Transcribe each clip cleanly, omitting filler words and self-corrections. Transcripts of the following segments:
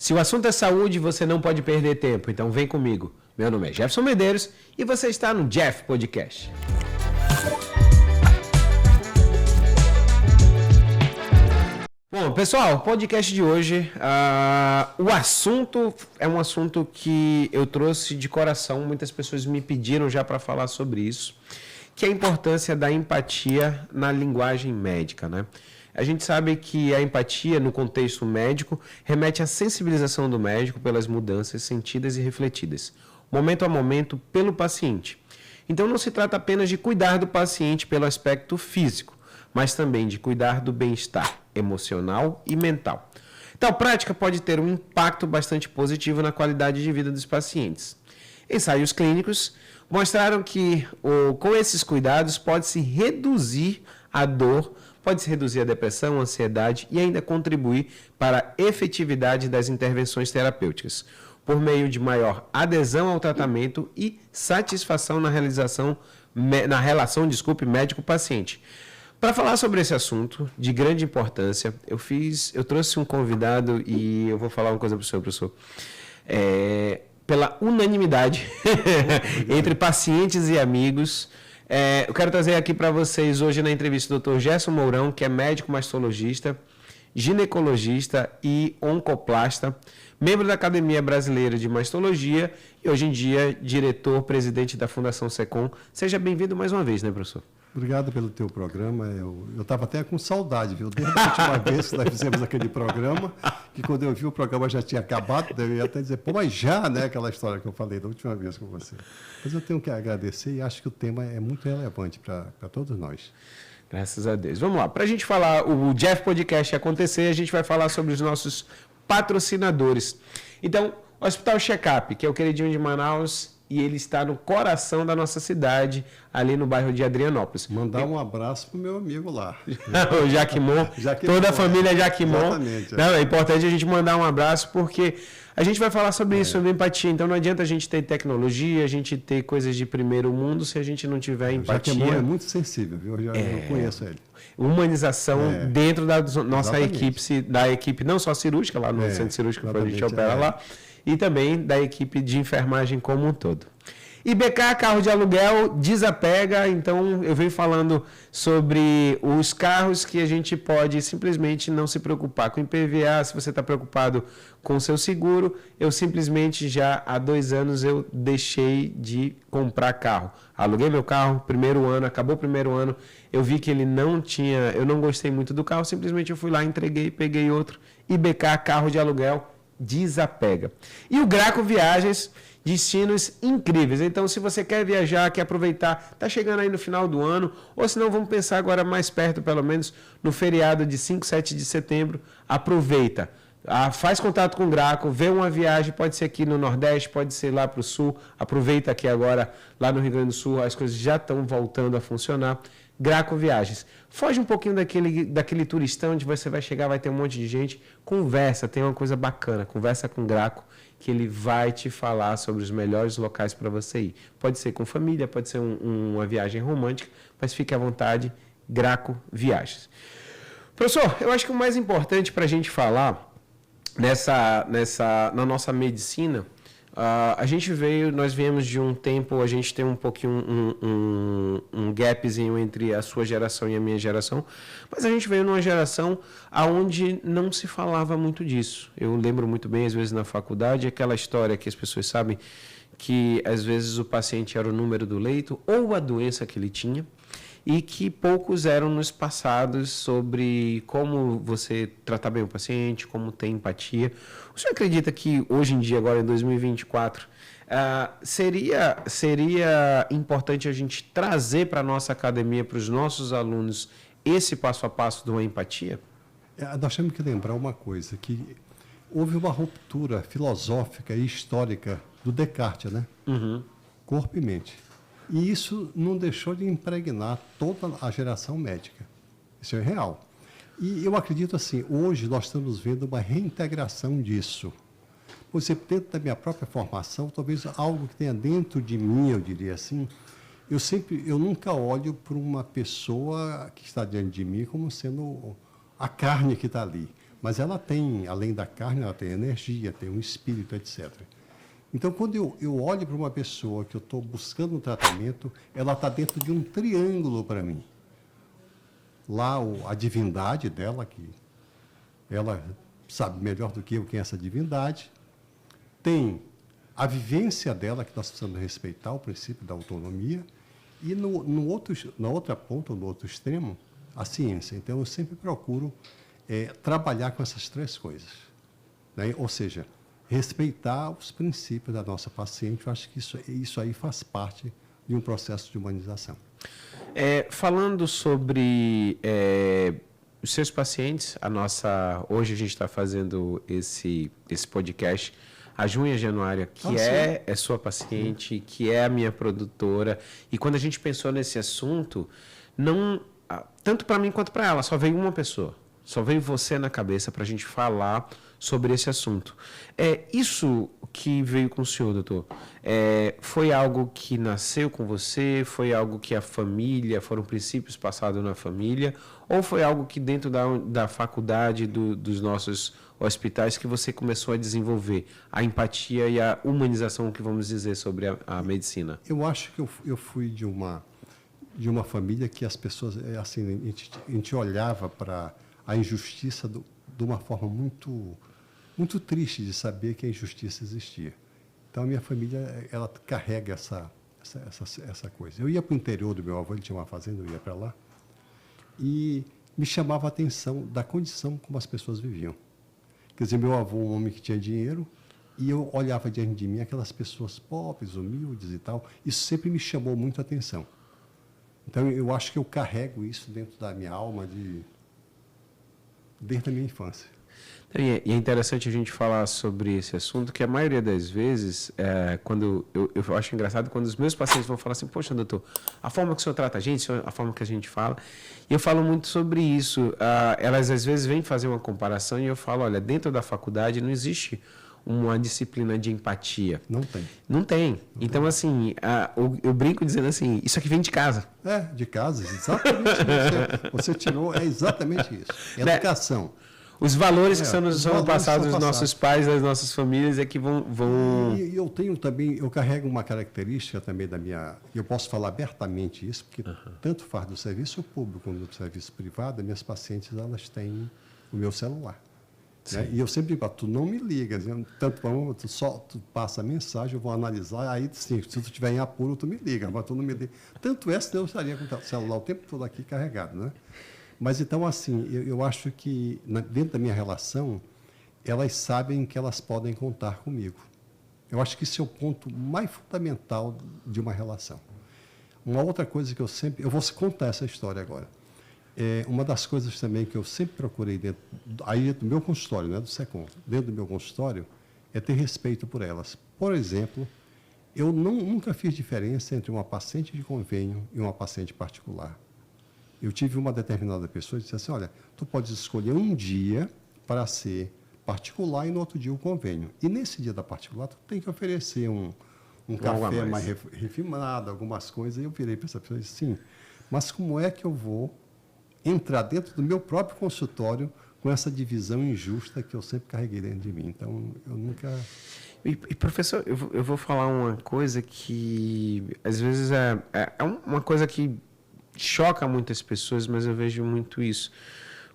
Se o assunto é saúde, você não pode perder tempo, então vem comigo. Meu nome é Jefferson Medeiros e você está no Jeff Podcast. Bom, pessoal, o podcast de hoje, o assunto é um assunto que eu trouxe de coração, muitas pessoas me pediram já para falar sobre isso, que é a importância da empatia na linguagem médica, né? A gente sabe que a empatia, no contexto médico, remete à sensibilização do médico pelas mudanças sentidas e refletidas, momento a momento, pelo paciente. Então, não se trata apenas de cuidar do paciente pelo aspecto físico, mas também de cuidar do bem-estar emocional e mental. Tal prática pode ter um impacto bastante positivo na qualidade de vida dos pacientes. Ensaios clínicos mostraram que, com esses cuidados, pode-se reduzir a dor, pode-se reduzir a depressão, a ansiedade e ainda contribuir para a efetividade das intervenções terapêuticas, por meio de maior adesão ao tratamento e satisfação na relação médico-paciente. Para falar sobre esse assunto de grande importância, eu trouxe um convidado e eu vou falar uma coisa para o senhor, professor. Pela unanimidade entre pacientes e amigos, eu quero trazer aqui para vocês hoje na entrevista o Dr. Gerson Mourão, que é médico mastologista, ginecologista e oncoplasta, membro da Academia Brasileira de Mastologia e hoje em dia diretor-presidente da Fundação SECOM. Seja bem-vindo mais uma vez, né, professor? Obrigado pelo teu programa. Eu estava até com saudade, viu? Desde a última vez que nós fizemos aquele programa, que quando eu vi o programa já tinha acabado, eu ia até dizer, pô, mas já, né? Aquela história que eu falei da última vez com você. Mas eu tenho que agradecer e acho que o tema é muito relevante para todos nós. Graças a Deus. Vamos lá. Para a gente falar, o Jeff Podcast acontecer, a gente vai falar sobre os nossos patrocinadores. Então, o Hospital Checkup, que é o queridinho de Manaus, e ele está no coração da nossa cidade, ali no bairro de Adrianópolis. Mandar um abraço para o meu amigo lá. O Jaquimon, toda a família Jaquimon. Exatamente. Não, é importante a gente mandar um abraço, porque a gente vai falar sobre isso, sobre empatia. Então, não adianta a gente ter tecnologia, a gente ter coisas de primeiro mundo, se a gente não tiver empatia. O Jaquimon é muito sensível, viu? Eu conheço ele. Humanização dentro da nossa equipe, da equipe não só cirúrgica, lá no centro cirúrgico que a gente opera lá, e também da equipe de enfermagem como um todo. IBK, carro de aluguel, desapega. Então, eu venho falando sobre os carros que a gente pode simplesmente não se preocupar com IPVA. Se você está preocupado com o seu seguro, eu simplesmente já há 2 anos eu deixei de comprar carro. Aluguei meu carro, primeiro ano, acabou o primeiro ano, eu vi que ele não tinha, eu não gostei muito do carro, simplesmente eu fui lá, entreguei, peguei outro. IBK, carro de aluguel, desapega. E o Graco Viagens, destinos incríveis. Então, se você quer viajar, quer aproveitar, está chegando aí no final do ano, ou se não, vamos pensar agora mais perto, pelo menos no feriado de 5, 7 de setembro, aproveita. Faz contato com o Graco, vê uma viagem, pode ser aqui no Nordeste, pode ser lá para o Sul, aproveita que agora lá no Rio Grande do Sul as coisas já estão voltando a funcionar. Graco Viagens. Foge um pouquinho daquele turistão onde você vai chegar, vai ter um monte de gente, conversa, tem uma coisa bacana, conversa com o Graco, que ele vai te falar sobre os melhores locais para você ir. Pode ser com família, pode ser uma viagem romântica, mas fique à vontade, Graco Viagens. Professor, eu acho que o mais importante para a gente falar na nossa medicina, nós viemos de um tempo, a gente tem um pouquinho um gapzinho entre a sua geração e a minha geração, mas a gente veio numa geração onde não se falava muito disso. Eu lembro muito bem, às vezes na faculdade, aquela história que as pessoas sabem que às vezes o paciente era o número do leito ou a doença que ele tinha, e que poucos eram nos passados sobre como você tratar bem o paciente, como ter empatia. O senhor acredita que hoje em dia, agora em 2024, seria importante a gente trazer para a nossa academia, para os nossos alunos, esse passo a passo de uma empatia? Nós temos que lembrar uma coisa, que houve uma ruptura filosófica e histórica do Descartes, né? Uhum. Corpo e mente. E isso não deixou de impregnar toda a geração médica. Isso é real. E eu acredito assim, hoje nós estamos vendo uma reintegração disso. Por exemplo, dentro da minha própria formação, talvez algo que tenha dentro de mim, eu diria assim, eu nunca olho para uma pessoa que está diante de mim como sendo a carne que está ali. Mas ela tem, além da carne, ela tem energia, tem um espírito, etc. Então, quando eu olho para uma pessoa que eu estou buscando um tratamento, ela está dentro de um triângulo para mim. Lá, a divindade dela, que ela sabe melhor do que eu quem é essa divindade. Tem a vivência dela, que nós precisamos respeitar, o princípio da autonomia. E na outra ponta, no outro extremo, a ciência. Então, eu sempre procuro trabalhar com essas três coisas. Né? Ou seja, respeitar os princípios da nossa paciente. Eu acho que isso aí faz parte de um processo de humanização. Falando sobre os seus pacientes, hoje a gente está fazendo esse podcast, a Júnia Januária, que é sua paciente, que é a minha produtora, e quando a gente pensou nesse assunto, não tanto para mim quanto para ela, só veio uma pessoa, só veio você na cabeça para a gente falar sobre esse assunto. Isso que veio com o senhor, doutor, foi algo que nasceu com você, foi algo que a família, foram princípios passados na família, ou foi algo que dentro da faculdade dos nossos hospitais que você começou a desenvolver a empatia e a humanização, que vamos dizer, sobre a medicina? Eu acho que eu fui de uma família que as pessoas, assim, a gente olhava para a injustiça de uma forma muito triste de saber que a injustiça existia. Então, a minha família, ela carrega essa coisa. Eu ia para o interior do meu avô, ele tinha uma fazenda, eu ia para lá, e me chamava a atenção da condição como as pessoas viviam. Quer dizer, meu avô, um homem que tinha dinheiro, e eu olhava diante de mim aquelas pessoas pobres, humildes e tal. Isso sempre me chamou muito a atenção. Então, eu acho que eu carrego isso dentro da minha alma desde a minha infância. E é interessante a gente falar sobre esse assunto, que a maioria das vezes, quando eu acho engraçado quando os meus pacientes vão falar assim, poxa, doutor, a forma que o senhor trata a gente, a forma que a gente fala, e eu falo muito sobre isso. Elas às vezes vêm fazer uma comparação e eu falo, olha, dentro da faculdade não existe uma disciplina de empatia. Não tem. Não tem. Então, assim, eu brinco dizendo assim, isso aqui vem de casa. De casa, exatamente. Você tirou, exatamente isso. Educação. Os valores que são passados dos nossos pais, das nossas famílias, é que vão... E eu tenho também, eu carrego uma característica também da minha... Eu posso falar abertamente isso, porque tanto faz do serviço público como do serviço privado, minhas pacientes, elas têm o meu celular. Né? E eu sempre digo, tu não me liga, tanto tu passa a mensagem, eu vou analisar, aí sim, se tu estiver em apuro, tu me liga, mas tu não me liga. Tanto é, senão eu estaria com o celular o tempo todo aqui carregado, né? Mas então, assim, eu acho que dentro da minha relação, elas sabem que elas podem contar comigo. Eu acho que esse é o ponto mais fundamental de uma relação. Uma outra coisa que eu vou contar essa história agora. Uma das coisas também que eu sempre procurei dentro do meu consultório, não é do SECOM, dentro do meu consultório, é ter respeito por elas. Por exemplo, eu nunca fiz diferença entre uma paciente de convênio e uma paciente particular. Eu tive uma determinada pessoa que disse assim, olha, tu podes escolher um dia para ser particular e no outro dia o convênio. E nesse dia da particular, tu tem que oferecer um café mais refinado, algumas coisas. E eu virei para essa pessoa e disse, sim, mas como é que eu vou entrar dentro do meu próprio consultório com essa divisão injusta que eu sempre carreguei dentro de mim? Então, eu nunca... E professor, eu vou falar uma coisa que, às vezes, é uma coisa que choca muitas pessoas, mas eu vejo muito isso.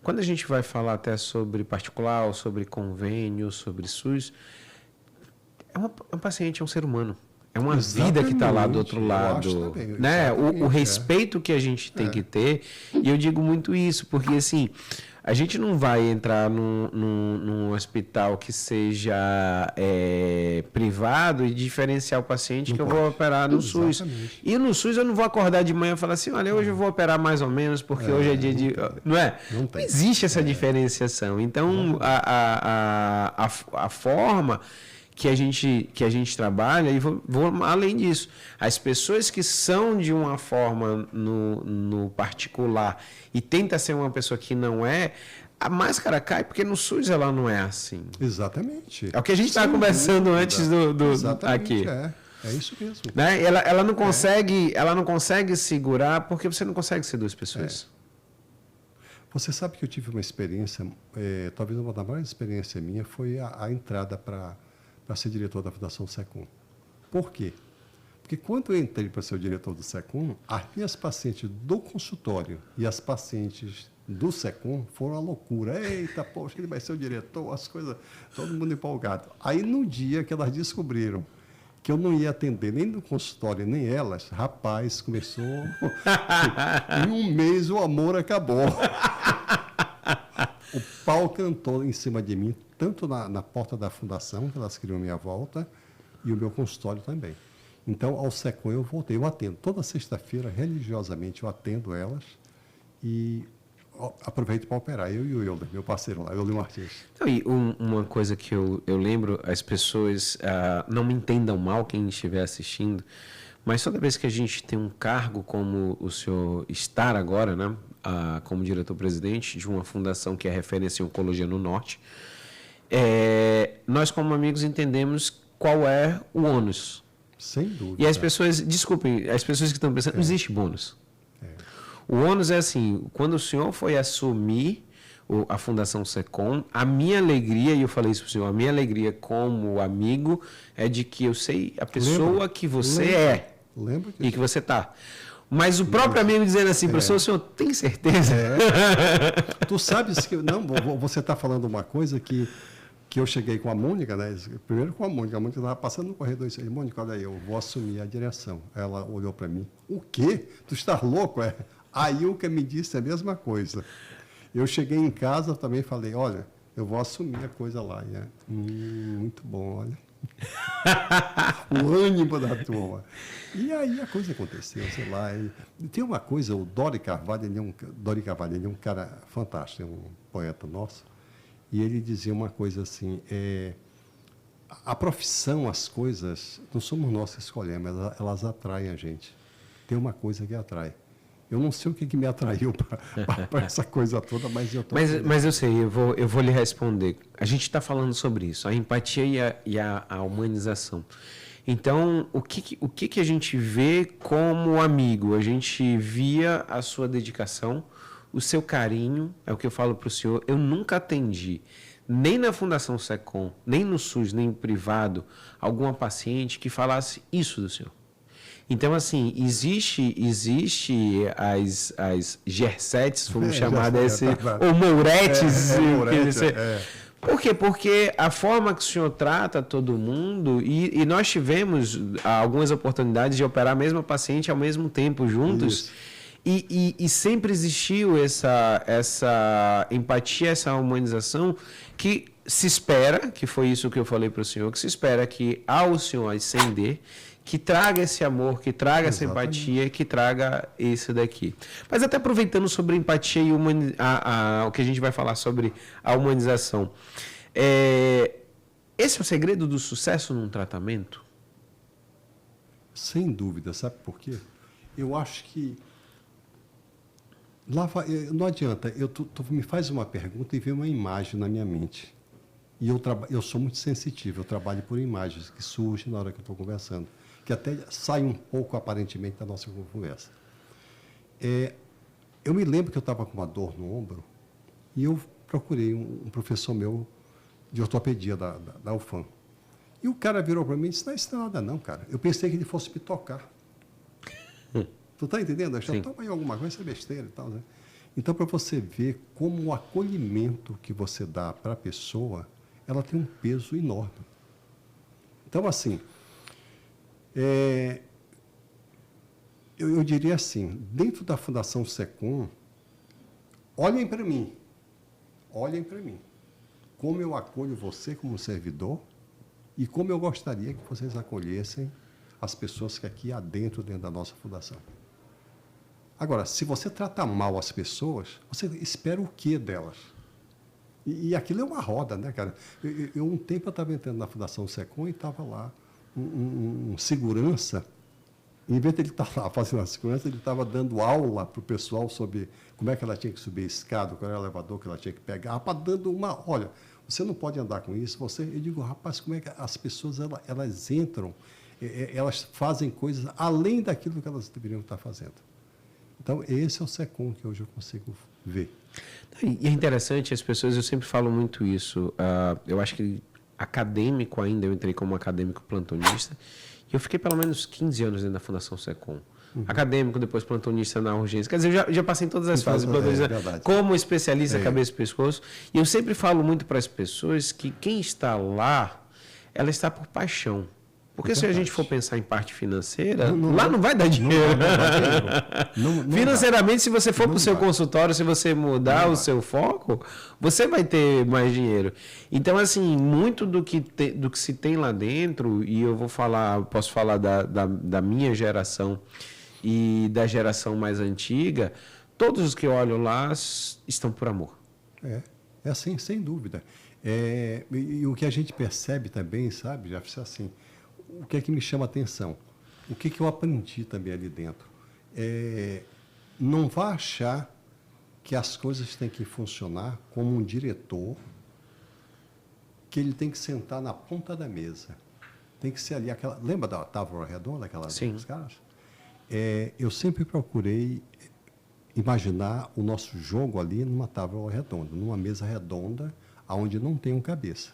Quando a gente vai falar até sobre particular, ou sobre convênio, sobre SUS, um paciente é um ser humano. É uma vida que está lá do outro lado. Né? O respeito que a gente tem que ter. E eu digo muito isso, porque assim, a gente não vai entrar num hospital que seja privado e diferenciar o paciente que eu vou operar no SUS. E no SUS eu não vou acordar de manhã e falar assim, olha, hoje eu vou operar mais ou menos, porque hoje é dia de... Não é? Não existe essa diferenciação. Então, a forma que a gente trabalha, e vou além disso, as pessoas que são de uma forma no particular e tenta ser uma pessoa que não é, a máscara cai, porque no SUS ela não é assim. Exatamente. É o que a gente estava conversando antes aqui. É isso mesmo. Né? Ela não consegue segurar, porque você não consegue ser duas pessoas. Você sabe que eu tive uma experiência, talvez uma das maiores experiências minha foi a entrada para ser diretor da Fundação SECOM. Por quê? Porque quando eu entrei para ser o diretor do SECOM, as minhas pacientes do consultório e as pacientes do SECOM foram uma loucura. Eita, poxa, ele vai ser o diretor, as coisas, todo mundo empolgado. Aí, no dia que elas descobriram que eu não ia atender nem no consultório, nem elas, rapaz, começou... em um mês o amor acabou. O pau cantou em cima de mim, tanto na porta da fundação, que elas queriam minha volta, e o meu consultório também. Então, ao SECOM eu voltei, eu atendo. Toda sexta-feira, religiosamente, eu atendo elas e aproveito para operar. Eu e o Euler, meu parceiro lá, Euler Martins. Então, e uma coisa que eu lembro, as pessoas não me entendam mal, quem estiver assistindo, mas toda vez que a gente tem um cargo como o senhor estar agora, né, como diretor-presidente de uma fundação que é referência em oncologia no Norte, nós como amigos entendemos qual é o ônus. Sem dúvida. E as pessoas, desculpem, as pessoas que estão pensando, não existe bônus. O ônus é assim, quando o senhor foi assumir a Fundação SECOM, a minha alegria, e eu falei isso para o senhor, a minha alegria como amigo é de que eu sei a pessoa que você é e que você está. Mas o próprio amigo dizendo assim, professor, o senhor tem certeza? Tu sabes que... Não, você está falando uma coisa que eu cheguei com a Mônica, né? Primeiro com a Mônica estava passando no corredor e disse, Mônica, olha aí, eu vou assumir a direção. Ela olhou para mim, o quê? Tu estás louco, é? A Ilka me disse a mesma coisa. Eu cheguei em casa, também falei, olha, eu vou assumir a coisa lá. E muito bom, olha. O ânimo da turma. E aí a coisa aconteceu, sei lá. E tem uma coisa, o Dori Carvalho, ele é um cara fantástico, é um poeta nosso, e ele dizia uma coisa assim, a profissão, as coisas, não somos nós que escolhemos, elas atraem a gente. Tem uma coisa que atrai. Eu não sei o que me atraiu para essa coisa toda, mas eu estou... Mas eu sei, eu vou lhe responder. A gente está falando sobre isso, a empatia e a humanização. Então, o que a gente vê como amigo? A gente via a sua dedicação, o seu carinho, é o que eu falo para o senhor. Eu nunca atendi, nem na Fundação SECOM, nem no SUS, nem no privado, alguma paciente que falasse isso do senhor. Então, assim, existe as GER7s, vamos chamar desse, ou Mouretes. Por quê? Porque a forma que o senhor trata todo mundo, e nós tivemos algumas oportunidades de operar a mesma paciente ao mesmo tempo juntos, e sempre existiu essa empatia, essa humanização que se espera, que foi isso que eu falei para o senhor, que se espera que ao senhor ascender, que traga esse amor, que traga essa empatia, que traga isso daqui. Mas até aproveitando sobre empatia e o que a gente vai falar sobre a humanização. Esse é o segredo do sucesso num tratamento? Sem dúvida, sabe por quê? Eu acho que não adianta, tu me faz uma pergunta e vê uma imagem na minha mente. E eu sou muito sensitivo, eu trabalho por imagens que surgem na hora que eu estou conversando, que até sai um pouco, aparentemente, da nossa conversa. Eu me lembro que eu estava com uma dor no ombro e eu procurei um professor meu de ortopedia da UFAM. E o cara virou para mim e disse, não, isso não é nada não, cara. Eu pensei que ele fosse me tocar. Tu está entendendo? Eu já toma aí alguma coisa, isso é besteira e tal, né? Então, para você ver como o acolhimento que você dá para a pessoa, ela tem um peso enorme. Então, assim, eu diria assim, dentro da Fundação SECOM, olhem para mim, como eu acolho você como servidor e como eu gostaria que vocês acolhessem as pessoas que aqui há dentro da nossa fundação. Agora, se você trata mal as pessoas, você espera o quê delas? E aquilo é uma roda, né, cara? Um tempo eu estava entrando na Fundação SECOM e estava lá um segurança, em vez de ele estar lá fazendo a segurança, ele estava dando aula para o pessoal sobre como é que ela tinha que subir a escada, qual era o elevador que ela tinha que pegar, dando uma... Olha, você não pode andar com isso. Eu digo, rapaz, como é que as pessoas elas entram, elas fazem coisas além daquilo que elas deveriam estar fazendo. Então, esse é o SECOM que hoje eu consigo ver. E é interessante, as pessoas, eu sempre falo muito isso, eu acho que acadêmico ainda, eu entrei como acadêmico plantonista, e eu fiquei pelo menos 15 anos dentro da Fundação SECOM. Acadêmico, depois plantonista na urgência. Quer dizer, eu já passei em todas as fases. Como especialista, cabeça e pescoço. E eu sempre falo muito para as pessoas que quem está lá, ela está por paixão. Porque se a gente for pensar em parte financeira, lá não vai dar dinheiro. Financeiramente, se você for para o seu consultório, se você mudar o seu foco, você vai ter mais dinheiro. Então, assim, muito do que se tem lá dentro, e eu posso falar da minha geração e da geração mais antiga, todos os que olham lá estão por amor. É assim, sem dúvida. E o que a gente percebe também, sabe, Jefferson, assim, o que é que me chama a atenção? O que eu aprendi também ali dentro? Não vá achar que as coisas têm que funcionar como um diretor, que ele tem que sentar na ponta da mesa. Tem que ser ali aquela... Lembra da tábua redonda, aquela dos caras? Eu sempre procurei imaginar o nosso jogo ali numa tábua redonda, numa mesa redonda, onde não tem um cabeça.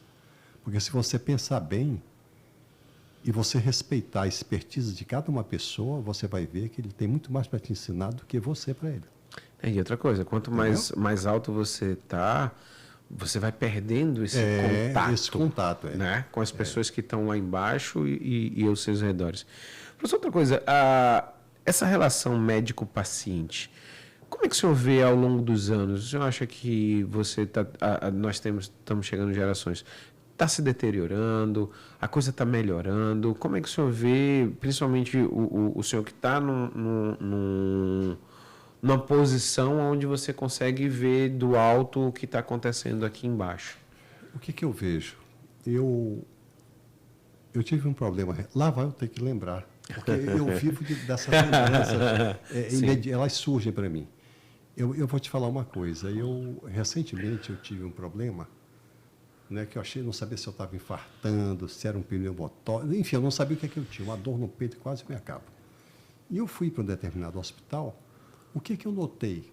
Porque se você pensar bem e você respeitar a expertise de cada uma pessoa, você vai ver que ele tem muito mais para te ensinar do que você para ele. E outra coisa, quanto mais alto você está, você vai perdendo esse contato. Esse contato, né? Com as pessoas que estão lá embaixo e aos seus redores. Professor, outra coisa, essa relação médico-paciente, como é que o senhor vê ao longo dos anos? O senhor acha que nós estamos chegando gerações, está se deteriorando, a coisa está melhorando? Como é que o senhor vê, principalmente o senhor que está numa posição onde você consegue ver do alto o que está acontecendo aqui embaixo? O que eu vejo? Eu tive um problema, lá vai eu ter que lembrar, porque eu vivo dessas lembranças, elas surgem para mim. Eu vou te falar uma coisa, recentemente eu tive um problema, né, que eu não sabia se eu estava infartando, se era um pneumotórax, enfim, eu não sabia o que eu tinha, uma dor no peito quase me acaba. E eu fui para um determinado hospital, o que eu notei?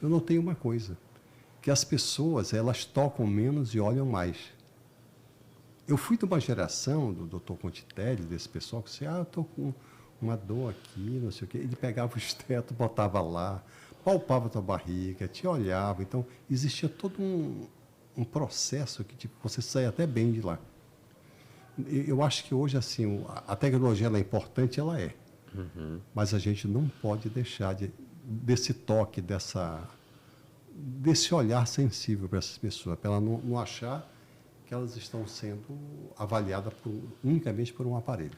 Eu notei uma coisa, que as pessoas, elas tocam menos e olham mais. Eu fui de uma geração do Dr. Contitelli, desse pessoal, que disse, eu estou com uma dor aqui, não sei o quê. Ele pegava o esteto, botava lá, palpava a tua barriga, te olhava. Então, existia todo um processo que você saia até bem de lá. Eu acho que hoje, assim, a tecnologia ela é importante, ela é. Mas a gente não pode deixar desse toque, desse olhar sensível para essas pessoas, para ela não achar que elas estão sendo avaliadas unicamente por um aparelho.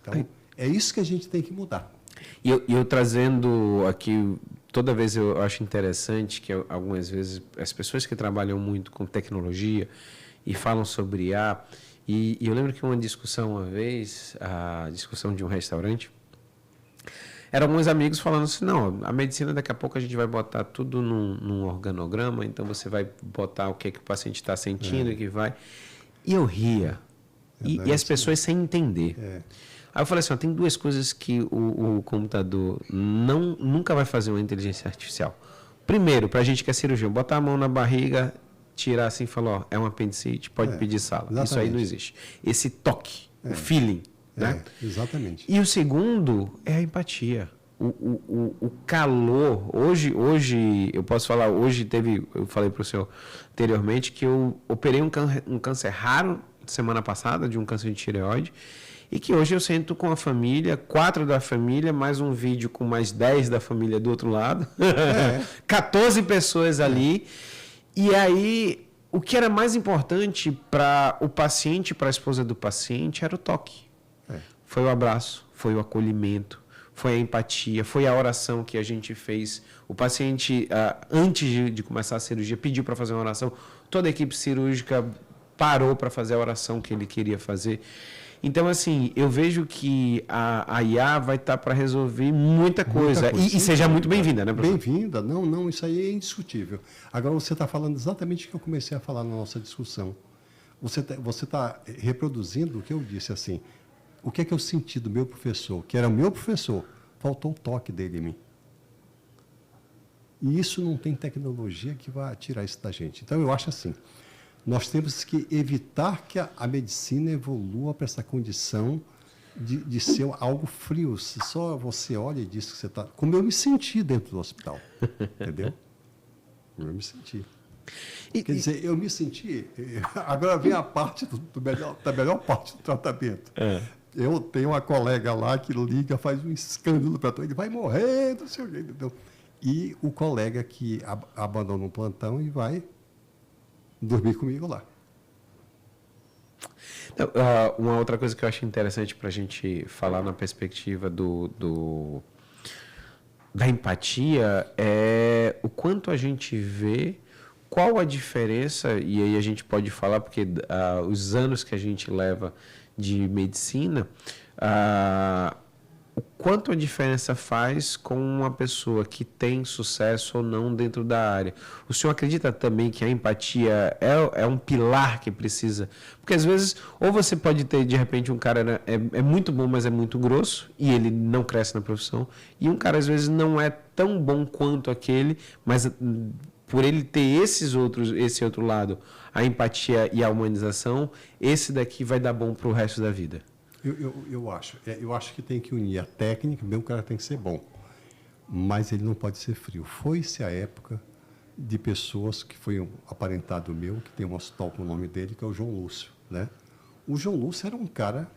Então, é isso que a gente tem que mudar. E eu trazendo aqui, toda vez eu acho interessante que algumas vezes as pessoas que trabalham muito com tecnologia e falam sobre IA, e eu lembro que uma discussão uma vez, a discussão de um restaurante, eram alguns amigos falando assim, não, a medicina daqui a pouco a gente vai botar tudo num organograma, então você vai botar o que o paciente está sentindo, que vai... E eu ria. E as pessoas sem entender. Aí eu falei assim, tem duas coisas que o computador nunca vai fazer uma inteligência artificial. Primeiro, para a gente que é cirurgião, botar a mão na barriga, tirar assim e falar, é um apendicite, pode pedir sala. Exatamente. Isso aí não existe. Esse toque, o feeling. Né? Exatamente. E o segundo é a empatia. O calor. Hoje, eu posso falar, eu falei para o senhor anteriormente que eu operei um câncer raro semana passada, de um câncer de tireoide, e que hoje eu sento com a família, 4 da família, mais um vídeo com mais 10 da família do outro lado, 14 pessoas ali, e aí o que era mais importante para o paciente, para a esposa do paciente, era o toque. Foi o abraço, foi o acolhimento, foi a empatia, foi a oração que a gente fez. O paciente, antes de começar a cirurgia, pediu para fazer uma oração. Toda a equipe cirúrgica parou para fazer a oração que ele queria fazer. Então, assim, eu vejo que a IA vai estar para resolver muita coisa. E seja muito bem-vinda, né, professor? Bem-vinda. Não, isso aí é indiscutível. Agora, você está falando exatamente o que eu comecei a falar na nossa discussão. Você está reproduzindo o que eu disse, assim... O que é que eu senti do meu professor? Que era o meu professor. Faltou o toque dele em mim. E isso não tem tecnologia que vai tirar isso da gente. Então, eu acho assim, nós temos que evitar que a medicina evolua para essa condição de ser algo frio. Se só você olha e diz que você está... Como eu me senti dentro do hospital, entendeu? Como eu me senti. Quer dizer, eu me senti... Agora vem a parte da melhor parte do tratamento. Eu tenho uma colega lá que liga, faz um escândalo para todo, ele vai morrer, não sei o quê, entendeu? E o colega que abandona um plantão e vai dormir comigo lá. Uma outra coisa que eu acho interessante para a gente falar na perspectiva da empatia é o quanto a gente vê, qual a diferença, e aí a gente pode falar, porque os anos que a gente leva de medicina, o quanto a diferença faz com uma pessoa que tem sucesso ou não dentro da área. O senhor acredita também que a empatia é um pilar que precisa? Porque às vezes, ou você pode ter, de repente, um cara é muito bom, mas é muito grosso, e ele não cresce na profissão, e um cara, às vezes, não é tão bom quanto aquele, mas por ele ter esse outro lado, a empatia e a humanização, esse daqui vai dar bom para o resto da vida. Eu acho que tem que unir a técnica, mesmo o cara tem que ser bom, mas ele não pode ser frio. Foi-se a época de pessoas que foi um aparentado meu, que tem um hospital com o nome dele, que é o João Lúcio, né? O João Lúcio era um cara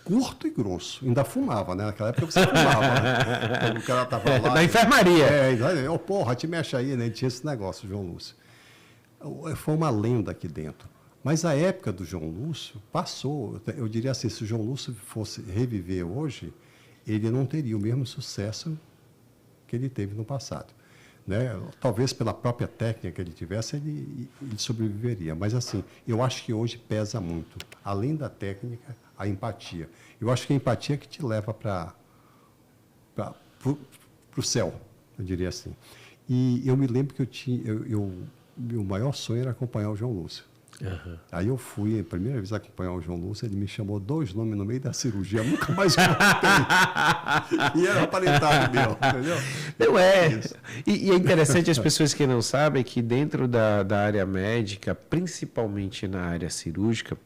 curto e grosso, ainda fumava, né? Naquela época você fumava, né? Então, o cara estava lá... Na enfermaria. Porra, te mexe aí, né? Tinha esse negócio, João Lúcio. Foi uma lenda aqui dentro. Mas a época do João Lúcio passou. Eu diria assim, se o João Lúcio fosse reviver hoje, ele não teria o mesmo sucesso que ele teve no passado, né? Talvez pela própria técnica que ele tivesse, ele sobreviveria. Mas, assim, eu acho que hoje pesa muito, além da técnica, a empatia. Eu acho que a empatia é que te leva para o céu, eu diria assim. E eu me lembro que meu maior sonho era acompanhar o João Lúcio. Uhum. Aí eu fui, a primeira vez, acompanhar o João Lúcio, ele me chamou 2 nomes no meio da cirurgia, nunca mais voltei. E era aparentado meu, entendeu? Não é. E é interessante as pessoas que não sabem que dentro da área médica, principalmente na área cirúrgica,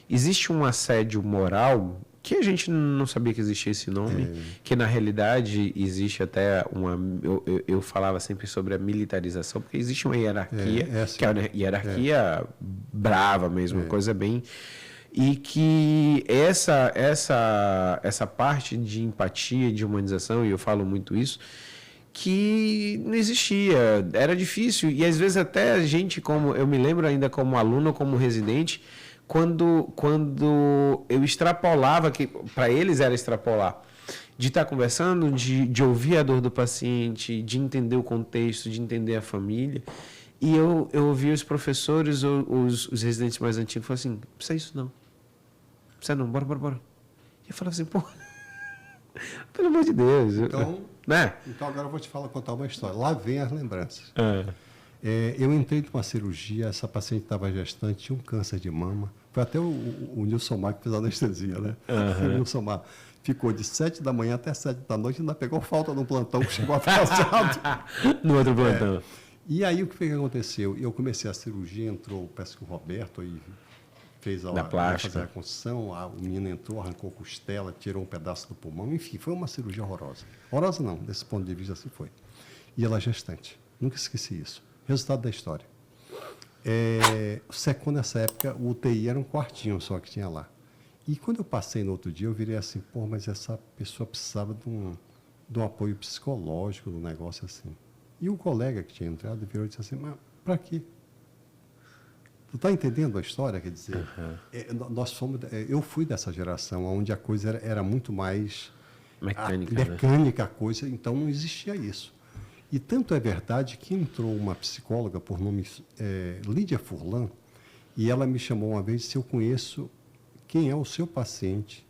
existe um assédio moral que a gente não sabia que existia esse nome, que na realidade existe até eu falava sempre sobre a militarização, porque existe uma hierarquia, que é uma hierarquia brava mesmo, uma coisa bem... E que essa parte de empatia, de humanização, e eu falo muito isso, que não existia, era difícil, e às vezes até a gente, como eu me lembro ainda como aluno, como residente, quando eu extrapolava, que para eles era extrapolar, de estar conversando, de ouvir a dor do paciente, de entender o contexto, de entender a família, e eu ouvia os professores, os residentes mais antigos, falavam assim, não precisa isso não, precisa não, bora. E eu falava assim, pô, pelo amor de Deus. Então, né? Então agora eu vou te contar uma história. Lá vem as lembranças. Eu entrei numa cirurgia, essa paciente estava gestante, tinha um câncer de mama. Foi até o Nilson Mar que fez a anestesia, né? O Nilson Mar ficou de 7 da manhã até 7 da noite e ainda pegou falta no plantão que chegou atrasado. No outro plantão. E aí o que aconteceu? Eu comecei a cirurgia, entrou, parece que o Roberto aí fez a reconstrução, o menino entrou, arrancou costela, tirou um pedaço do pulmão, enfim, foi uma cirurgia horrorosa. Horrorosa não, desse ponto de vista assim foi. E ela gestante, nunca esqueci isso. Resultado da história. Secou nessa época, o UTI era um quartinho só que tinha lá. E quando eu passei no outro dia, eu virei assim, pô, mas essa pessoa precisava de um apoio psicológico, de um negócio assim. E o colega que tinha entrado virou e disse assim, mas para quê? Tu está entendendo a história? Quer dizer, eu fui dessa geração onde a coisa era muito mais mecânica, a coisa, então não existia isso. E tanto é verdade que entrou uma psicóloga por nome Lídia Furlan, e ela me chamou uma vez se eu conheço quem é o seu paciente,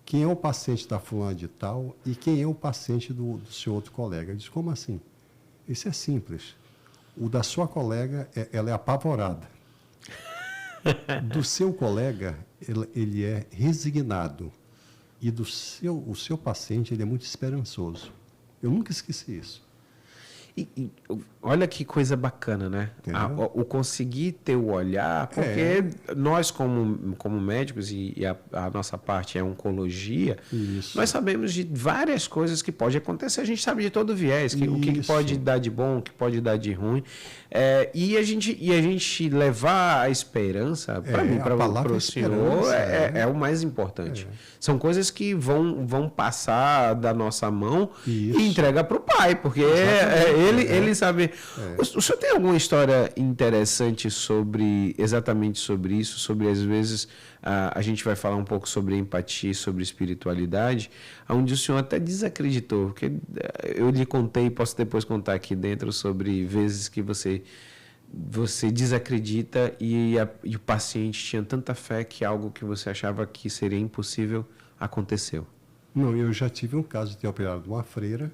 quem é o paciente da fulana de tal e quem é o paciente do seu outro colega. Eu disse, como assim? Isso é simples. O da sua colega, ela é apavorada. Do seu colega, ele é resignado. E o seu paciente, ele é muito esperançoso. Eu nunca esqueci isso. Olha que coisa bacana, né? O conseguir ter o olhar, porque nós, como médicos, e a nossa parte é oncologia, nós sabemos de várias coisas que pode acontecer. A gente sabe de todo viés, o que pode dar de bom, o que pode dar de ruim. E a gente levar a esperança, para mim, para o senhor, é o mais importante. São coisas que vão passar da nossa mão e entrega para o pai, porque ele sabe. O senhor tem alguma história interessante exatamente sobre isso? Sobre, às vezes, a gente vai falar um pouco sobre empatia, sobre espiritualidade, onde o senhor até desacreditou, porque eu lhe contei, posso depois contar aqui dentro, sobre vezes que você desacredita e o paciente tinha tanta fé que algo que você achava que seria impossível aconteceu. Não, eu já tive um caso de ter operado de uma freira,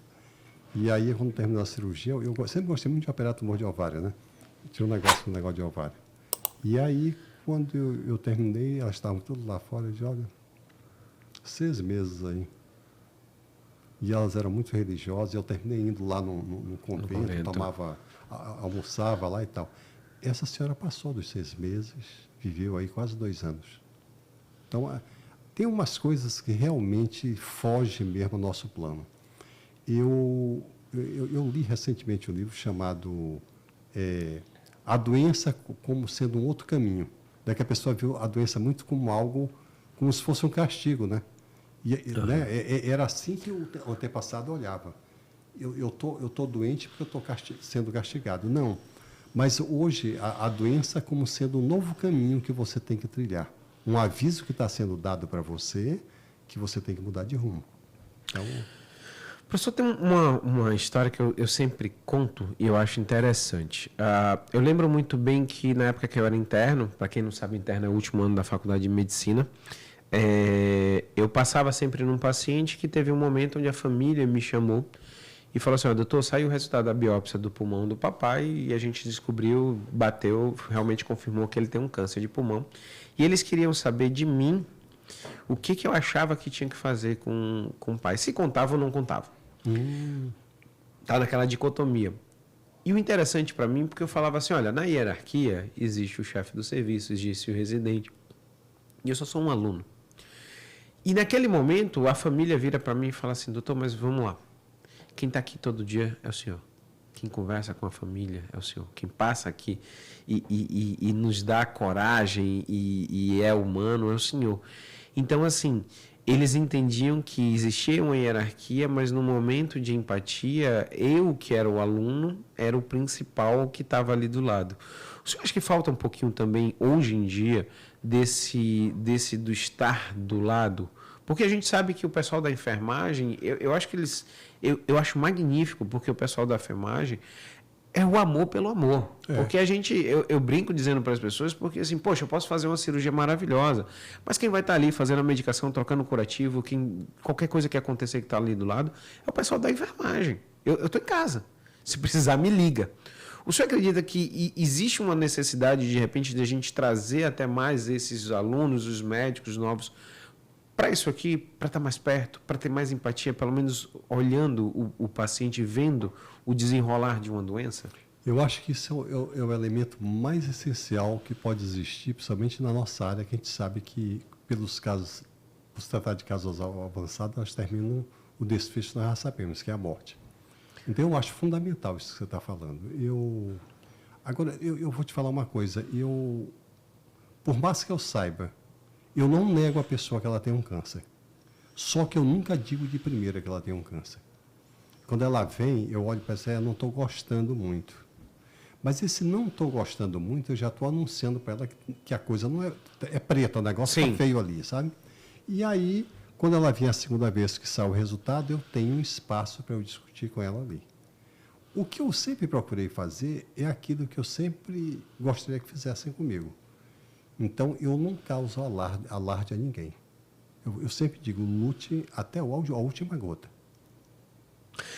e aí, quando terminou a cirurgia, eu sempre gostei muito de operar tumor de ovário, né? Tinha um negócio de ovário. E aí, quando eu terminei, elas estavam tudo lá fora, eu disse, olha, 6 meses aí. E elas eram muito religiosas, e eu terminei indo lá no convento, almoçava lá e tal. Essa senhora passou dos 6 meses, viveu aí quase 2 anos. Então, tem umas coisas que realmente fogem mesmo ao nosso plano. Eu li recentemente um livro chamado A Doença como Sendo um Outro Caminho. Daí que a pessoa viu a doença muito como algo, como se fosse um castigo, né? Né? Era assim que o antepassado olhava. Eu tô doente porque eu estou sendo castigado. Não. Mas hoje, a doença como sendo um novo caminho que você tem que trilhar. Um aviso que está sendo dado para você que você tem que mudar de rumo. Então... Professor, tem uma história que eu sempre conto e eu acho interessante. Eu lembro muito bem que na época que eu era interno, para quem não sabe, interno é o último ano da faculdade de medicina, eu passava sempre num paciente que teve um momento onde a família me chamou e falou assim, doutor, saiu o resultado da biópsia do pulmão do papai e a gente descobriu, bateu, realmente confirmou que ele tem um câncer de pulmão. E eles queriam saber de mim o que eu achava que tinha que fazer com o pai. Se contava ou não contava. Tá naquela dicotomia. E o interessante para mim, porque eu falava assim, olha, na hierarquia existe o chefe do serviço, existe o residente, e eu só sou um aluno. E naquele momento a família vira para mim e fala assim, doutor, mas vamos lá, quem está aqui todo dia é o senhor, quem conversa com a família é o senhor, quem passa aqui e nos dá coragem e é humano é o senhor. Então, assim, eles entendiam que existia uma hierarquia, mas no momento de empatia, eu, que era o aluno, era o principal que estava ali do lado. O senhor acha que falta um pouquinho também, hoje em dia, desse do estar do lado? Porque a gente sabe que o pessoal da enfermagem, eu acho que eles... Eu acho magnífico, porque o pessoal da enfermagem é o amor pelo amor. Porque eu brinco dizendo para as pessoas, porque assim, poxa, eu posso fazer uma cirurgia maravilhosa, mas quem vai estar ali fazendo a medicação, trocando o curativo, qualquer coisa que acontecer que está ali do lado, é o pessoal da enfermagem. Eu estou em casa. Se precisar, me liga. O senhor acredita que existe uma necessidade, de repente, de a gente trazer até mais esses alunos, os médicos novos, para isso aqui, para estar mais perto, para ter mais empatia, pelo menos olhando o paciente, vendo o desenrolar de uma doença? Eu acho que isso é o elemento mais essencial que pode existir, principalmente na nossa área, que a gente sabe que, pelos casos, por se tratar de casos avançados, nós terminamos o desfecho, nós já sabemos, que é a morte. Então, eu acho fundamental isso que você está falando. Agora, eu vou te falar uma coisa. Por mais que eu saiba, eu não nego a pessoa que ela tem um câncer. Só que eu nunca digo de primeira que ela tem um câncer. Quando ela vem, eu olho para ela e eu não estou gostando muito. Mas esse não estou gostando muito, eu já estou anunciando para ela que a coisa não é preta, o negócio está feio ali, sabe? E aí, quando ela vem a segunda vez que sai o resultado, eu tenho um espaço para eu discutir com ela ali. O que eu sempre procurei fazer é aquilo que eu sempre gostaria que fizessem comigo. Então, eu não causo alarde a ninguém. Eu sempre digo, lute até a última gota.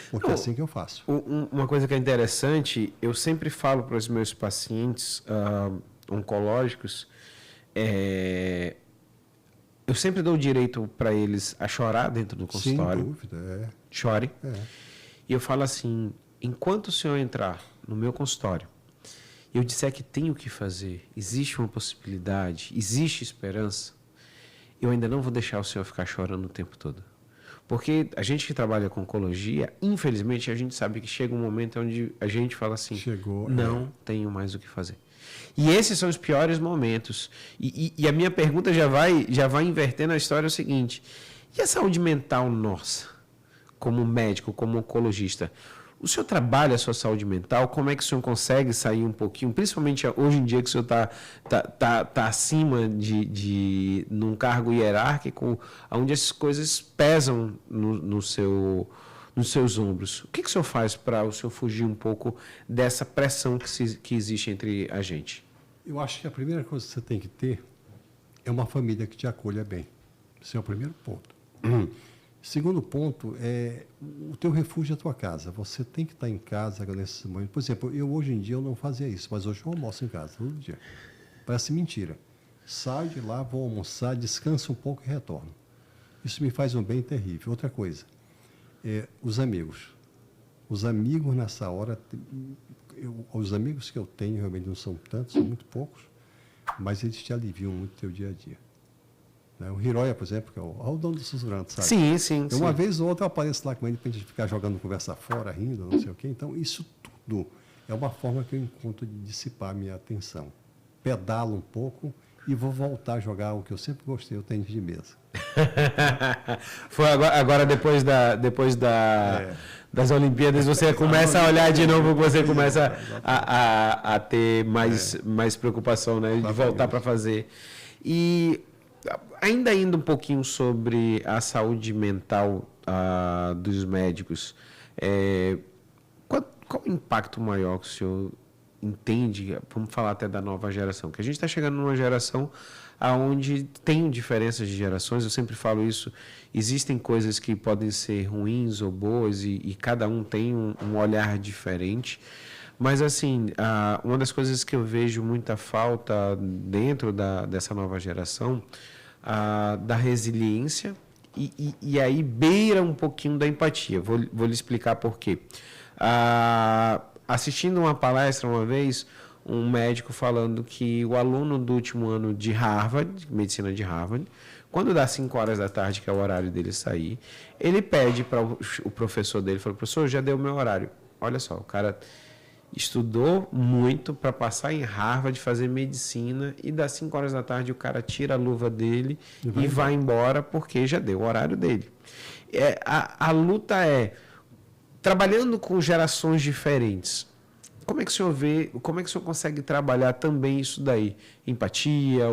Porque é assim que eu faço. Uma coisa que é interessante, eu sempre falo para os meus pacientes oncológicos, eu sempre dou o direito para eles a chorar dentro do consultório. Sem dúvida, Chore. E eu falo assim, enquanto o senhor entrar no meu consultório e eu disser que tenho o que fazer, existe uma possibilidade, existe esperança, eu ainda não vou deixar o senhor ficar chorando o tempo todo. Porque a gente que trabalha com oncologia, infelizmente, a gente sabe que chega um momento onde a gente fala assim, não tenho mais o que fazer. E esses são os piores momentos. E a minha pergunta já vai invertendo a história, é o seguinte, e a saúde mental nossa, como médico, como oncologista? O senhor trabalha a sua saúde mental? Como é que o senhor consegue sair um pouquinho, principalmente hoje em dia que o senhor tá acima num cargo hierárquico, onde essas coisas pesam nos seus ombros? O que o senhor faz para o senhor fugir um pouco dessa pressão que existe entre a gente? Eu acho que a primeira coisa que você tem que ter é uma família que te acolha bem. Esse é o primeiro ponto. Segundo ponto, o teu refúgio é a tua casa. Você tem que estar em casa nesse momento. Por exemplo, hoje em dia eu não fazia isso, mas hoje eu almoço em casa, todo dia. Parece mentira. Saio de lá, vou almoçar, descanso um pouco e retorno. Isso me faz um bem terrível. Outra coisa, os amigos. Os amigos nessa hora, os amigos que eu tenho realmente não são tantos, são muito poucos, mas eles te aliviam muito o teu dia a dia. O Hiroya, por exemplo, que é o dono do Sussurrante, sabe? Sim, sim. Então, uma vez ou outra eu apareço lá com ele para a gente ficar jogando conversa fora, rindo, não sei o quê. Então, isso tudo é uma forma que eu encontro de dissipar a minha atenção. Pedalo um pouco e vou voltar a jogar o que eu sempre gostei, o tênis de mesa. Foi agora depois das Olimpíadas, você começa a olhar de novo, você começa a ter mais preocupação, né, de voltar para fazer. E ainda indo um pouquinho sobre a saúde mental dos médicos, qual o impacto maior que o senhor entende, vamos falar até da nova geração, que a gente está chegando numa geração onde tem diferenças de gerações, eu sempre falo isso, existem coisas que podem ser ruins ou boas e cada um tem um olhar diferente. Mas, assim, uma das coisas que eu vejo muita falta dentro dessa nova geração, da resiliência, e aí beira um pouquinho da empatia. Vou lhe explicar por quê. Assistindo uma palestra uma vez, um médico falando que o aluno do último ano de Harvard, medicina de Harvard, quando dá 5 horas da tarde, que é o horário dele sair, ele pede para o professor dele, fala, professor, já deu o meu horário. Olha só, o cara estudou muito para passar em Harvard, fazer medicina, e das 5 horas da tarde o cara tira a luva dele e vai embora porque já deu o horário dele. A luta trabalhando com gerações diferentes. Como é que o senhor vê, como é que o senhor consegue trabalhar também isso daí? Empatia,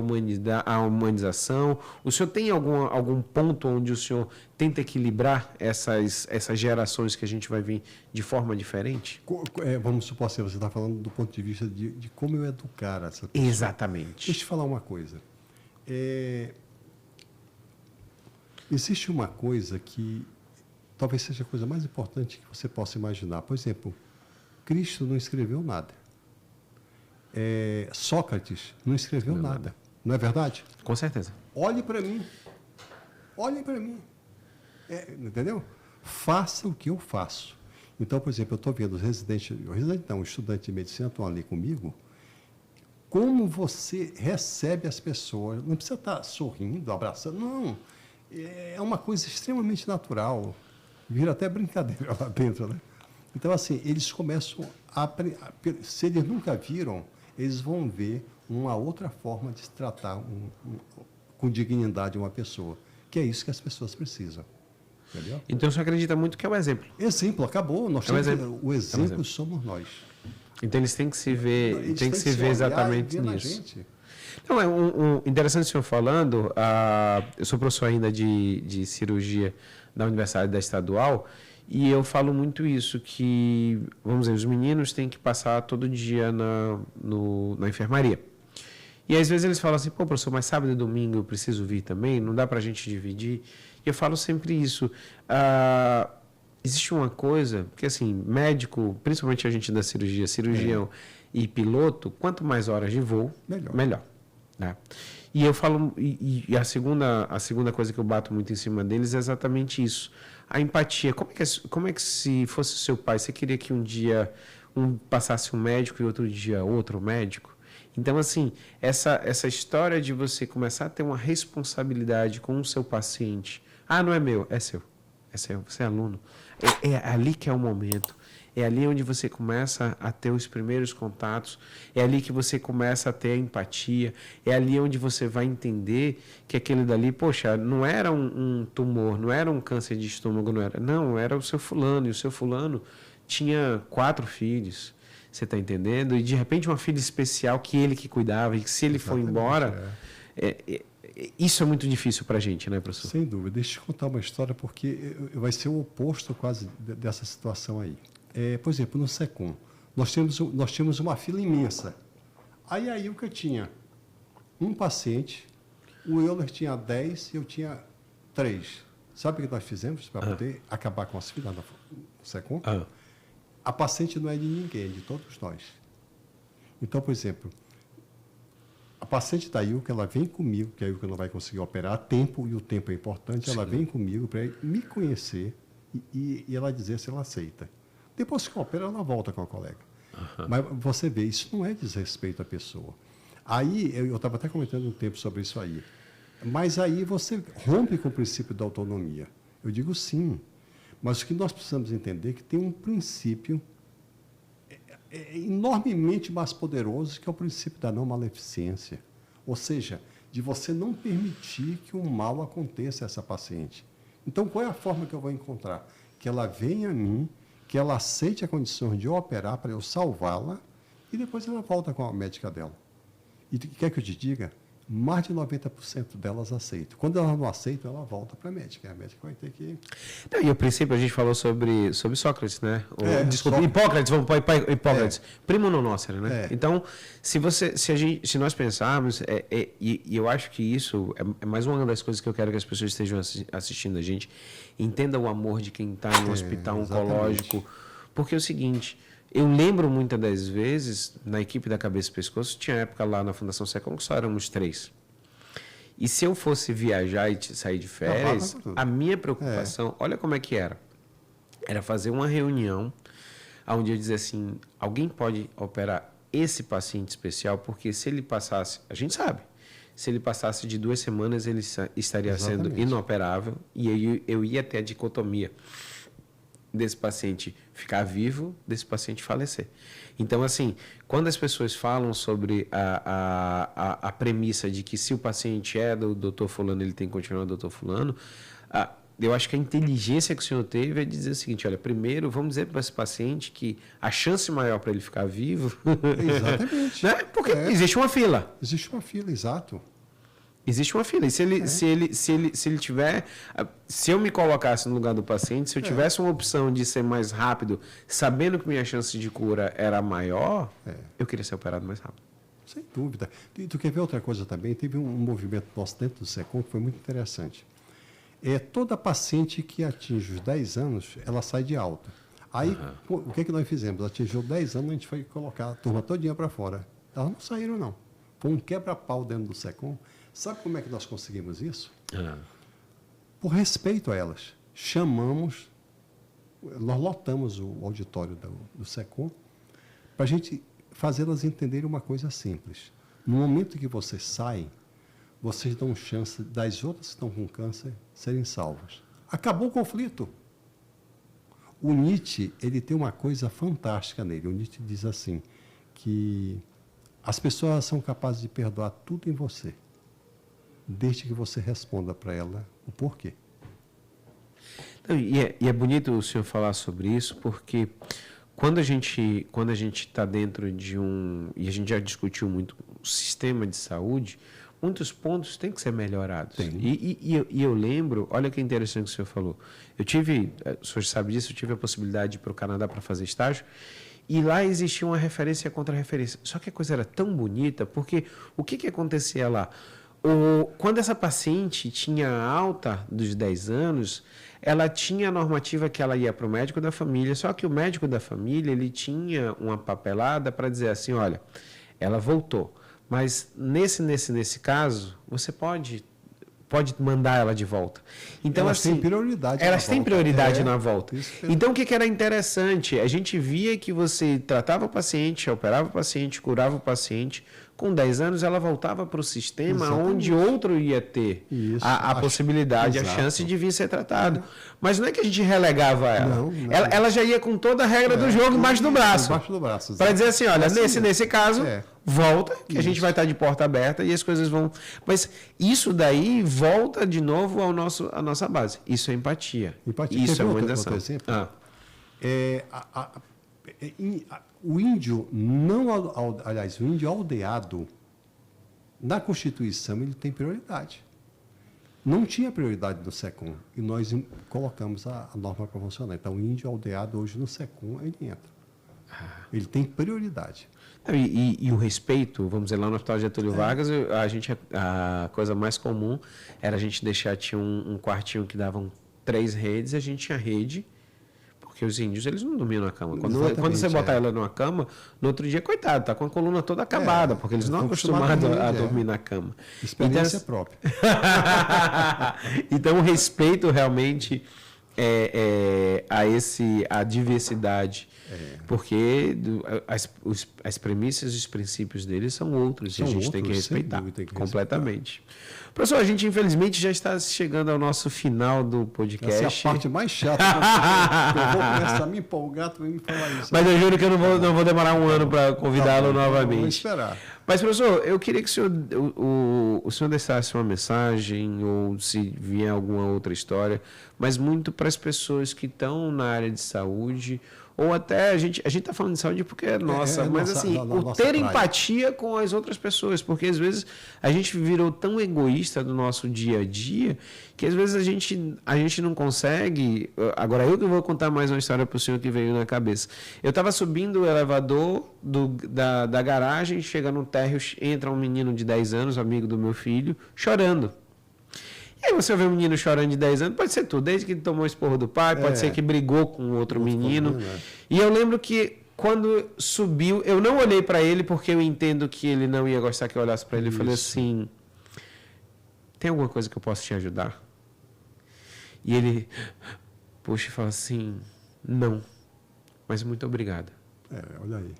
a humanização. O senhor tem algum ponto onde o senhor tenta equilibrar essas gerações que a gente vai vir de forma diferente? Vamos supor assim, você está falando do ponto de vista de como eu educar essa pessoa. Exatamente. Deixa eu te falar uma coisa. Existe uma coisa que talvez seja a coisa mais importante que você possa imaginar. Por exemplo, Cristo não escreveu nada. Sócrates não escreveu nada. Não é verdade? Com certeza. Olhe para mim. Olhe para mim. Entendeu? Faça o que eu faço. Então, por exemplo, eu estou vendo os estudantes de medicina estão ali comigo. Como você recebe as pessoas? Não precisa estar sorrindo, abraçando. Não. É uma coisa extremamente natural. Vira até brincadeira lá dentro, né? Então, assim, eles começam se eles nunca viram, eles vão ver uma outra forma de se tratar com dignidade uma pessoa, que é isso que as pessoas precisam. Entendeu? Então, você acredita muito que é o exemplo. Exemplo, acabou. O exemplo somos nós. Então, eles têm que se ver, exatamente nisso. Não, interessante o senhor falando, eu sou professor ainda de cirurgia da Universidade da Estadual, e eu falo muito isso, que, vamos dizer, os meninos têm que passar todo dia na enfermaria. E às vezes eles falam assim, pô, professor, mas sábado e domingo eu preciso vir também, não dá para a gente dividir? E eu falo sempre isso. Existe uma coisa, porque assim, médico, principalmente a gente da cirurgião e piloto, quanto mais horas de voo, melhor. Né? E eu falo, e a segunda coisa que eu bato muito em cima deles é exatamente isso. A empatia. Como é que se fosse seu pai, você queria que um dia passasse um médico e outro dia outro médico? Então, assim, essa história de você começar a ter uma responsabilidade com o seu paciente. Ah, não é meu, é seu. É seu, você é aluno. É ali que é o momento. É ali onde você começa a ter os primeiros contatos. É ali que você começa a ter a empatia. É ali onde você vai entender que aquele dali, poxa, não era um tumor, não era um câncer de estômago, não, era o seu fulano. E o seu fulano tinha 4 filhos. Você está entendendo? E de repente uma filha especial que ele que cuidava, e que se ele for embora... isso é muito difícil para a gente, né, professor? Sem dúvida. Deixa eu te contar uma história, porque vai ser o oposto quase dessa situação aí. Por exemplo, no SECOM, nós tínhamos uma fila imensa. Aí a Ilka tinha um paciente, o Euler tinha 10 e eu tinha 3. Sabe o que nós fizemos para poder acabar com as filas no SECOM? A paciente não é de ninguém, é de todos nós. Então, por exemplo, a paciente da Ilka, ela vem comigo, que a Ilka não vai conseguir operar a tempo, e o tempo é importante, ela vem comigo para me conhecer e ela dizer se ela aceita. Depois que opera, ela volta com a colega. Mas você vê, isso não é desrespeito à pessoa. Aí, eu estava até comentando um tempo sobre isso aí. Mas aí você rompe com o princípio da autonomia. Eu digo sim. Mas o que nós precisamos entender é que tem um princípio enormemente mais poderoso, que é o princípio da não maleficência. Ou seja, de você não permitir que um mal aconteça a essa paciente. Então, qual é a forma que eu vou encontrar? Que ela venha a mim, que ela aceite a condição de eu operar para eu salvá-la, e depois ela volta com a médica dela. E quer que eu te diga? Mais de 90% delas aceitam. Quando ela não aceita, ela volta para a médica. A médica vai ter que... Não, e o princípio, a gente falou sobre Sócrates, né? Desculpa, Hipócrates, vamos para Hipócrates. Primo non nocere, né? Então, se nós pensarmos, e eu acho que isso é mais uma das coisas que eu quero que as pessoas estejam assistindo a gente, entenda o amor de quem está no hospital oncológico. Porque é o seguinte... Eu lembro muitas das vezes, na equipe da Cabeça e Pescoço, tinha época lá na Fundação SECOM que só éramos 3. E se eu fosse viajar e sair de férias, a minha preocupação, olha como é que era. Era fazer uma reunião onde eu dizia assim, alguém pode operar esse paciente especial, porque se ele passasse, a gente sabe, se ele passasse de 2 semanas, ele estaria sendo inoperável, e aí eu ia ter a dicotomia desse paciente ficar vivo, desse paciente falecer. Então, assim, quando as pessoas falam sobre a premissa de que se o paciente é do doutor fulano, ele tem que continuar do doutor fulano, eu acho que a inteligência que o senhor teve é dizer o seguinte, olha, primeiro vamos dizer para esse paciente que a chance maior para ele ficar vivo... Exatamente. Né? Porque existe uma fila. Existe uma fila, exato. Existe uma fila. E se ele tiver... Se eu me colocasse no lugar do paciente, se eu tivesse uma opção de ser mais rápido, sabendo que minha chance de cura era maior, eu queria ser operado mais rápido. Sem dúvida. E tu quer ver outra coisa também? Teve um movimento nosso dentro do SECOM que foi muito interessante. Toda paciente que atinge os 10 anos, ela sai de alta. Aí, o que nós fizemos? Atingiu 10 anos, a gente foi colocar a turma todinha para fora. Elas não saíram, não. Foi um quebra-pau dentro do SECOM. Sabe como é que nós conseguimos isso? Por respeito a elas. Chamamos, nós lotamos o auditório do SECOM para a gente fazê-las entenderem uma coisa simples. No momento que vocês saem, vocês dão chance das outras que estão com câncer serem salvas. Acabou o conflito. O Nietzsche, ele tem uma coisa fantástica nele. O Nietzsche diz assim, que as pessoas são capazes de perdoar tudo em você, desde que você responda para ela o porquê. E é bonito o senhor falar sobre isso, porque quando a gente está dentro de e a gente já discutiu muito o sistema de saúde, muitos pontos têm que ser melhorados. E eu lembro, olha que interessante que o senhor falou, o senhor sabe disso, eu tive a possibilidade de ir para o Canadá para fazer estágio, e lá existia uma referência contra referência. Só que a coisa era tão bonita, porque o que acontecia lá? Quando essa paciente tinha alta dos 10 anos, ela tinha a normativa que ela ia para o médico da família, só que o médico da família ele tinha uma papelada para dizer assim, olha, ela voltou, Mas nesse caso, você pode mandar ela de volta. Então, elas assim, têm prioridade. Elas têm prioridade na volta. Então, o que era interessante? A gente via que você tratava o paciente, operava o paciente, curava o paciente. Com 10 anos, ela voltava para o sistema. Exatamente. Onde outro ia ter a possibilidade, exato. A chance de vir ser tratado. Mas não é que a gente relegava ela. Não. Ela já ia com toda a regra do jogo embaixo do braço. Para dizer assim, olha, nesse caso, volta, que a gente vai estar de porta aberta e as coisas vão... Mas isso daí volta de novo à nossa base. Isso é empatia. Isso é humanização. O índio o índio aldeado, na Constituição, ele tem prioridade. Não tinha prioridade no SECOM, e nós colocamos a norma para funcionar. Então, o índio aldeado hoje no SECOM, ele entra. Ele tem prioridade. E o respeito, vamos dizer, lá no Hospital Getúlio Vargas, a coisa mais comum era a gente deixar, tinha um quartinho que davam 3 redes, e a gente tinha rede, porque os índios, eles não dormiam na cama. Quando você botar ela numa cama, no outro dia, coitado, tá com a coluna toda acabada, porque eles não estão acostumados a dormir na cama. Experiência própria. Então, o respeito realmente a diversidade, porque as premissas e os princípios deles são outros, e a gente tem que respeitar completamente. Professor, a gente infelizmente já está chegando ao nosso final do podcast. Essa é a parte mais chata. Eu vou começar a me empolgar, tu vai me falar isso. Mas eu juro que eu não vou demorar um ano para convidá-lo novamente. Vamos esperar. Mas, professor, eu queria que o senhor deixasse uma mensagem, ou se vier alguma outra história, mas muito para as pessoas que estão na área de saúde, ou até a gente está falando de saúde porque é nossa, mas assim, o ter empatia com as outras pessoas, porque às vezes a gente virou tão egoísta do nosso dia a dia que às vezes a gente não consegue. Agora eu que vou contar mais uma história para o senhor que veio na cabeça. Eu estava subindo o elevador da garagem, chega no térreo, entra um menino de 10 anos, amigo do meu filho, chorando. E aí você vê um menino chorando de 10 anos, pode ser tudo, desde que tomou esporro do pai, pode ser que brigou com outro menino. E eu lembro que quando subiu, eu não olhei para ele porque eu entendo que ele não ia gostar que eu olhasse para ele. Eu falei assim, tem alguma coisa que eu possa te ajudar? E ele, puxa, e fala assim, não, mas muito obrigado. Olha aí.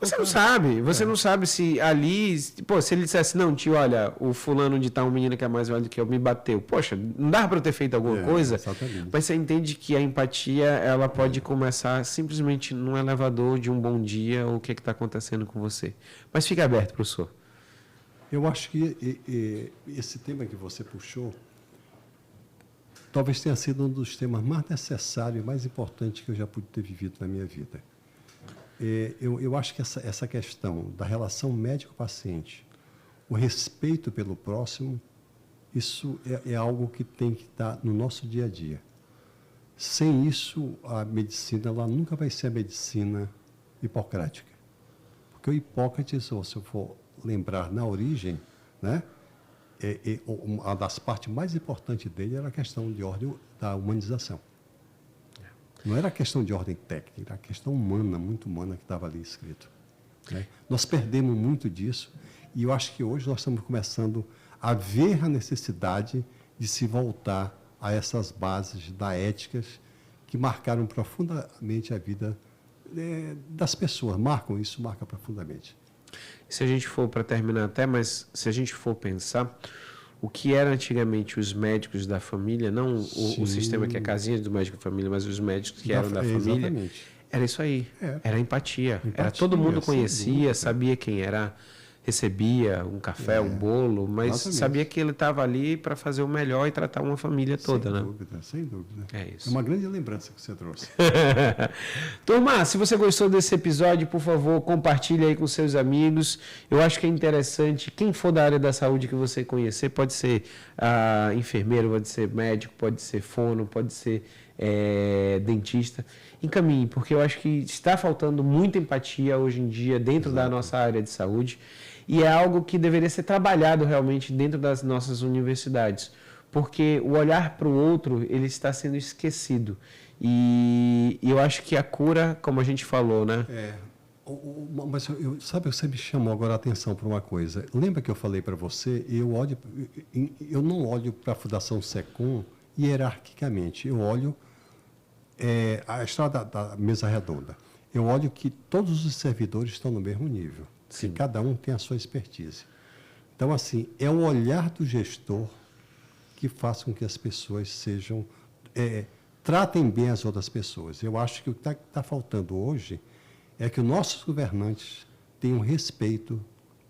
Você não sabe se ali, se ele dissesse, não, tio, olha, o fulano de tal, um menino que é mais velho do que eu, me bateu. Poxa, não dava para eu ter feito alguma coisa? Exatamente. Mas você entende que a empatia, ela pode começar simplesmente num elevador de um bom dia, ou o que está acontecendo com você. Mas fique aberto, professor. Eu acho que esse tema que você puxou, talvez tenha sido um dos temas mais necessários e mais importantes que eu já pude ter vivido na minha vida. Eu acho que essa questão da relação médico-paciente, o respeito pelo próximo, isso é algo que tem que estar no nosso dia a dia. Sem isso, a medicina ela nunca vai ser a medicina hipocrática. Porque o Hipócrates, se você for lembrar na origem, né, uma das partes mais importantes dele era a questão de ordem da humanização. Não era questão de ordem técnica, era a questão humana, muito humana, que estava ali escrito. Né? Nós perdemos muito disso e eu acho que hoje nós estamos começando a ver a necessidade de se voltar a essas bases da éticas que marcaram profundamente a vida das pessoas. Marca profundamente. Se a gente for, para terminar até, mas se a gente for pensar... O que era antigamente os médicos da família, não o sistema que é casinha do médico da família, mas os médicos que eram da família, exatamente. Era isso aí, era empatia. Era todo mundo conhecia, sabia quem era, recebia um café, um bolo, mas exatamente. Sabia que ele estava ali para fazer o melhor e tratar uma família toda, né? Sem dúvida. É isso. É uma grande lembrança que você trouxe. Turma, se você gostou desse episódio, por favor, compartilhe aí com seus amigos. Eu acho que é interessante, quem for da área da saúde que você conhecer, pode ser enfermeiro, pode ser médico, pode ser fono, pode ser dentista, encaminhe, porque eu acho que está faltando muita empatia hoje em dia dentro da nossa área de saúde. E é algo que deveria ser trabalhado realmente dentro das nossas universidades, porque o olhar para o outro, ele está sendo esquecido. E eu acho que a cura, como a gente falou, né? Mas sabe, você me chamou agora a atenção para uma coisa. Lembra que eu falei para você? Eu não olho para a Fundação SECOM hierarquicamente. Eu olho a história da mesa redonda. Eu olho que todos os servidores estão no mesmo nível. Se cada um tem a sua expertise. Então, assim, é o olhar do gestor que faz com que as pessoas tratem bem as outras pessoas. Eu acho que o que está faltando hoje é que os nossos governantes tenham respeito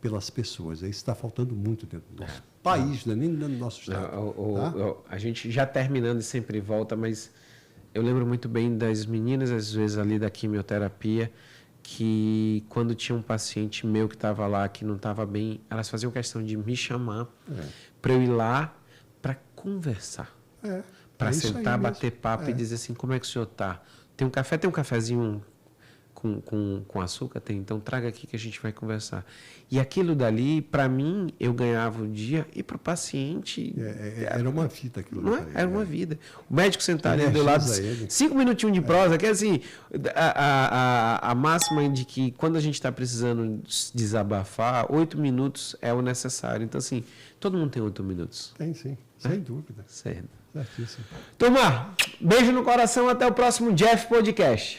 pelas pessoas. Isso está faltando muito dentro do nosso país, não é nem dentro do nosso estado. A gente já terminando e sempre volta, mas eu lembro muito bem das meninas, às vezes, ali da quimioterapia, que quando tinha um paciente meu que estava lá, que não estava bem, elas faziam questão de me chamar para eu ir lá para conversar. Para sentar, bater papo e dizer assim, como é que o senhor está? Tem um café, tem um cafezinho com açúcar? Tem, então traga aqui que a gente vai conversar. E aquilo dali, para mim, eu ganhava o dia e para o paciente... Era uma vida aquilo. Não é? Era uma vida. O médico sentado ali do lado, 5 minutinhos de prosa, que é assim, a máxima de que quando a gente está precisando desabafar, 8 minutos é o necessário. Então, assim, todo mundo tem 8 minutos. Tem, sim. Sem dúvida. Certo. Certíssimo. Turma, beijo no coração, até o próximo Jeff Podcast.